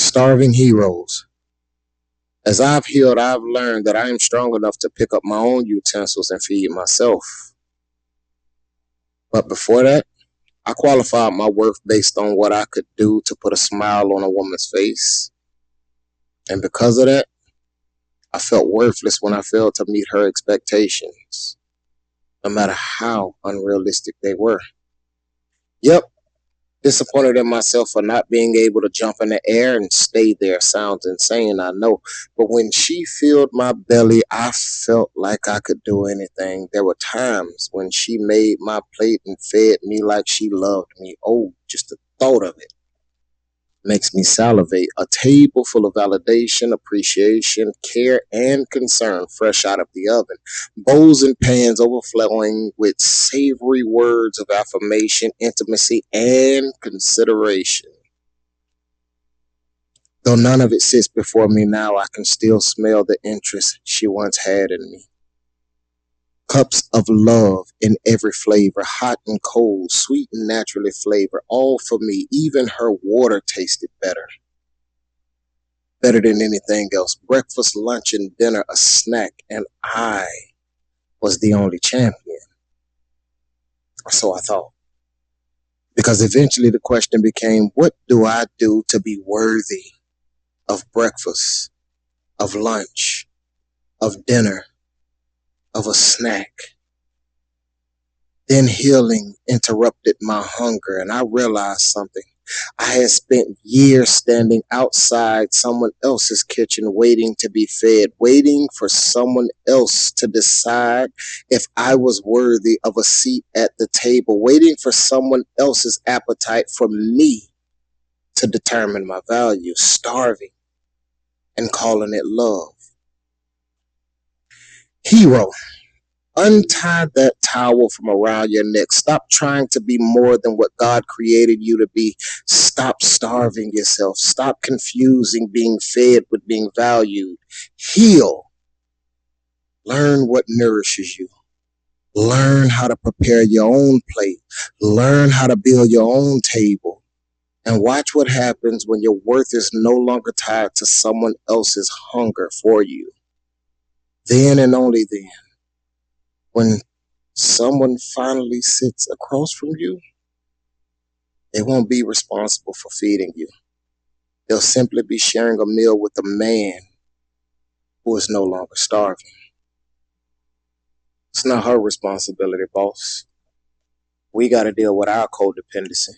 Starving heroes. As I've healed, I've learned that I am strong enough to pick up my own utensils and feed myself. But before that, I qualified my worth based on what I could do to put a smile on a woman's face. And because of that, I felt worthless when I failed to meet her expectations, no matter how unrealistic they were. Yep, disappointed in myself for not being able to jump in the air and stay there. Sounds insane, I know. But when she filled my belly, I felt like I could do anything. There were times when she made my plate and fed me like she loved me. Oh, just the thought of it makes me salivate. A table full of validation, appreciation, care, and concern fresh out of the oven. Bowls and pans overflowing with savory words of affirmation, intimacy, and consideration. Though none of it sits before me now, I can still smell the interest she once had in me. Cups of love in every flavor, hot and cold, sweet and naturally flavored, all for me. Even her water tasted better than anything else. Breakfast, lunch, and dinner, a snack, and I was the only champion. Or so I thought. Because eventually the question became, what do I do to be worthy of breakfast, of lunch, of dinner, of a snack? Then healing interrupted my hunger, and I realized something. I had spent years standing outside someone else's kitchen waiting to be fed, waiting for someone else to decide if I was worthy of a seat at the table, waiting for someone else's appetite for me to determine my value, starving and calling it love. Hero. Untie that towel from around your neck. Stop trying to be more than what God created you to be. Stop starving yourself. Stop confusing being fed with being valued. Heal. Learn what nourishes you. Learn how to prepare your own plate. Learn how to build your own table. And watch what happens when your worth is no longer tied to someone else's hunger for you. Then and only then, when someone finally sits across from you, they won't be responsible for feeding you. They'll simply be sharing a meal with a man who is no longer starving. It's not her responsibility, boss. We got to deal with our codependency.